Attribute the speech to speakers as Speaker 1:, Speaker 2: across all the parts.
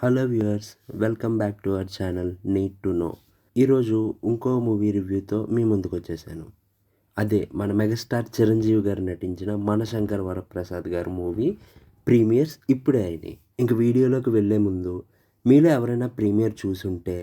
Speaker 1: Hello viewers, welcome back to our channel need to know. ఈరోజు ఇంకో movie రివ్యూతో మీ ముందుకు వచ్చేసాను. అదే మన మెగాస్టార్ చిరంజీవి గారు నటించిన మనశంకర్ వరప్రసాద్ గారి మూవీ ప్రీమియర్స్ ఇప్పుడే అయినాయి. ఇంక వీడియోలోకి వెళ్ళే ముందు మీలో ఎవరైనా ప్రీమియర్ చూసుంటే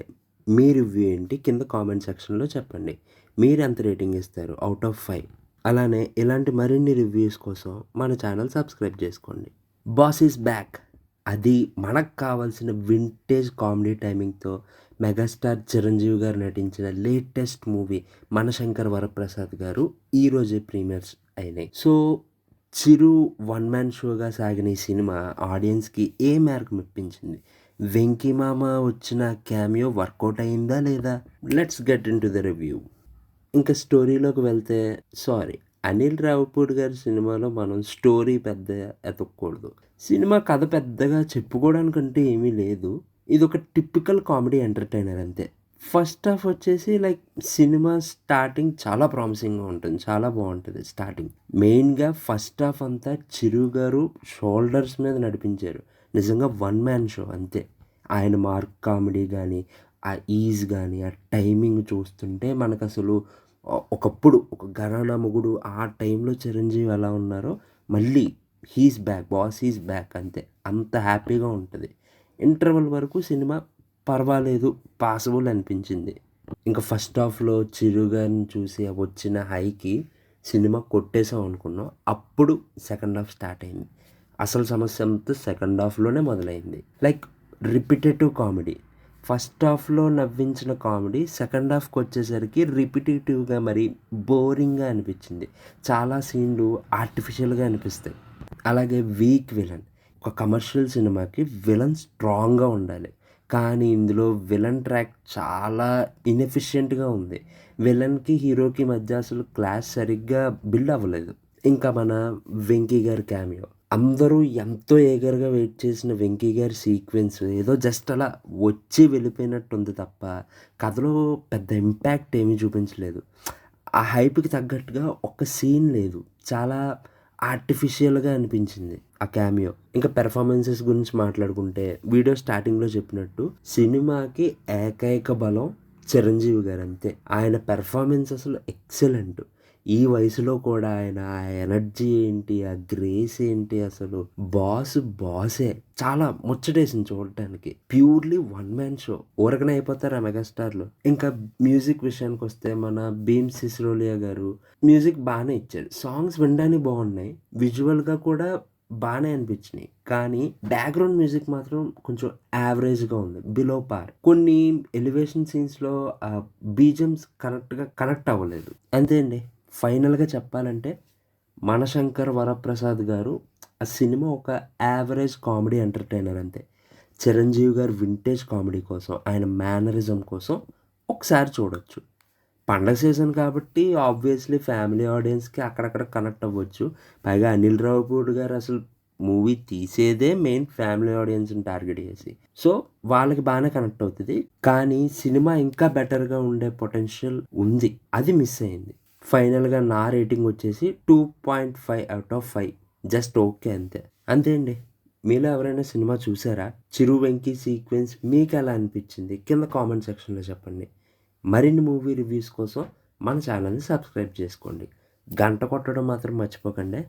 Speaker 1: మీ రివ్యూ ఏంటి కింద కామెంట్ సెక్షన్లో చెప్పండి. మీరు ఎంత రేటింగ్ ఇస్తారు అవుట్ ఆఫ్ 5? అలానే ఇలాంటి మరిన్ని రివ్యూస్ కోసం మన ఛానల్ సబ్స్క్రైబ్ చేసుకోండి. Boss is back. అది మనకు కావాల్సిన వింటేజ్ కామెడీ టైమింగ్తో మెగాస్టార్ చిరంజీవి గారు నటించిన లేటెస్ట్ మూవీ మనశంకర్ వరప్రసాద్ గారు ఈరోజే ప్రీమియర్స్ అయినాయి. సో చిరు వన్ మ్యాన్ షోగా సాగిన ఈ సినిమా ఆడియన్స్కి ఏ మేరకు మెప్పించింది, వెంకీ మామ వచ్చిన క్యామియో వర్కౌట్ అయిందా లేదా? Let's get in to the review. ఇంకా స్టోరీలోకి వెళ్తే, అనిల్ రావిపూడి గారి సినిమాలో మనం స్టోరీ పెద్ద ఎతకూడదు. సినిమా కథ పెద్దగా చెప్పుకోవడానికంటే ఏమీ లేదు. ఇది ఒక టిపికల్ కామెడీ ఎంటర్టైనర్ అంతే. ఫస్ట్ హాఫ్ వచ్చేసి సినిమా స్టార్టింగ్ చాలా ప్రామిసింగ్గా ఉంటుంది, చాలా బాగుంటుంది స్టార్టింగ్. మెయిన్గా ఫస్ట్ హాఫ్ అంతా చిరు గారు షోల్డర్స్ మీద నడిపించారు. నిజంగా వన్ మ్యాన్ షో అంతే. ఆయన మార్క్ కామెడీ కానీ, ఆ ఈజ్ కానీ, ఆ టైమింగ్ చూస్తుంటే మనకు అసలు ఒకప్పుడు ఒక ఘరానా మొగుడు ఆ టైంలో చిరంజీవి ఎలా ఉన్నారో మళ్ళీ he's back, boss he's back అంతే. అంత హ్యాపీగా ఉంటుంది. ఇంటర్వెల్ వరకు సినిమా పర్వాలేదు, పాసిబుల్ అనిపించింది. ఇంకా ఫస్ట్ హాఫ్లో చిరు గారిని చూసి వచ్చిన హైకి సినిమా కొట్టేసాం అనుకున్నాం. అప్పుడు సెకండ్ హాఫ్ స్టార్ట్ అయింది. అసలు సమస్య అంతా సెకండ్ హాఫ్లోనే మొదలైంది. Repetitive comedy. ఫస్ట్ హాఫ్లో నవ్వించిన కామెడీ సెకండ్ హాఫ్కి వచ్చేసరికి రిపిటేటివ్గా మరి బోరింగ్గా అనిపించింది. చాలా సీన్లు ఆర్టిఫిషియల్గా అనిపిస్తాయి. అలాగే వీక్ విలన్. ఒక కమర్షియల్ సినిమాకి విలన్ స్ట్రాంగ్గా ఉండాలి, కానీ ఇందులో విలన్ ట్రాక్ చాలా ఇన్ఎఫిషియెంట్గా ఉంది. విలన్కి హీరోకి మధ్య అసలు క్లాస్ సరిగ్గా బిల్డ్ అవ్వలేదు. ఇంకా మన వెంకీ గారి క్యామియో. అందరూ ఎంతో ఏగర్గా వెయిట్ చేసిన వెంకీ గారి సీక్వెన్స్ ఏదో జస్ట్ అలా వచ్చి వెళ్ళిపోయినట్టు ఉంది తప్ప కథలో పెద్ద ఇంపాక్ట్ ఏమీ చూపించలేదు. ఆ హైప్కి తగ్గట్టుగా ఒక్క సీన్ లేదు. చాలా ఆర్టిఫిషియల్గా అనిపించింది ఆ క్యామియో. ఇంకా పెర్ఫార్మెన్సెస్ గురించి మాట్లాడుకుంటే, వీడియో స్టార్టింగ్లో చెప్పినట్టు సినిమాకి ఏకైక బలం చిరంజీవి గారు అంతే. ఆయన పెర్ఫార్మెన్స్ అసలు ఎక్సలెంట్. ఈ వయసులో కూడా ఆయన ఆ ఎనర్జీ ఏంటి, ఆ గ్రేస్ ఏంటి, అసలు బాసే. చాలా ముచ్చటేసింది చూడటానికి. Purely one man show. ఊరకనే అయిపోతారు ఆ మెగాస్టార్లు. ఇంకా మ్యూజిక్ విషయానికి వస్తే మన భీమ్ సిసిరోలియా గారు మ్యూజిక్ బాగానే ఇచ్చారు. సాంగ్స్ వినడానికి బాగున్నాయి, విజువల్గా కూడా బాగానే అనిపించినాయి. కానీ బ్యాక్గ్రౌండ్ మ్యూజిక్ మాత్రం కొంచెం యావరేజ్గా ఉంది, బిలో పార్. కొన్ని ఎలివేషన్ సీన్స్లో ఆ బీజమ్స్ కరెక్ట్గా కనెక్ట్ అవ్వలేదు. అంతే అండి. ఫైనల్గా చెప్పాలంటే మనశంకర్ వరప్రసాద్ గారు ఆ సినిమా ఒక యావరేజ్ కామెడీ ఎంటర్టైనర్ అంతే. చిరంజీవి గారు వింటేజ్ కామెడీ కోసం, ఆయన మేనరిజం కోసం ఒకసారి చూడొచ్చు. పండగ సీజన్ కాబట్టి ఆబ్వియస్లీ ఫ్యామిలీ ఆడియన్స్కి అక్కడక్కడ కనెక్ట్ అవ్వచ్చు. పైగా అనిల్ రావిపూడి గారు అసలు మూవీ తీసేదే మెయిన్ ఫ్యామిలీ ఆడియన్స్ని టార్గెట్ చేసి. సో వాళ్ళకి బాగానే కనెక్ట్ అవుతుంది. కానీ సినిమా ఇంకా బెటర్గా ఉండే పొటెన్షియల్ ఉంది, అది మిస్ అయింది. ఫైనల్గా నా రేటింగ్ వచ్చేసి 2.5 అవుట్ ఆఫ్ 5. జస్ట్ ఓకే అంతే. అంతే అండి. మీలో ఎవరైనా సినిమా చూసారా? చిరు వెంకీ సీక్వెన్స్ మీకు ఎలా అనిపించింది కింద కామెంట్ సెక్షన్లో చెప్పండి. మరిన్ని మూవీ రివ్యూస్ కోసం మన ఛానల్ని సబ్స్క్రైబ్ చేసుకోండి. గంట కొట్టడం మాత్రం మర్చిపోకండి.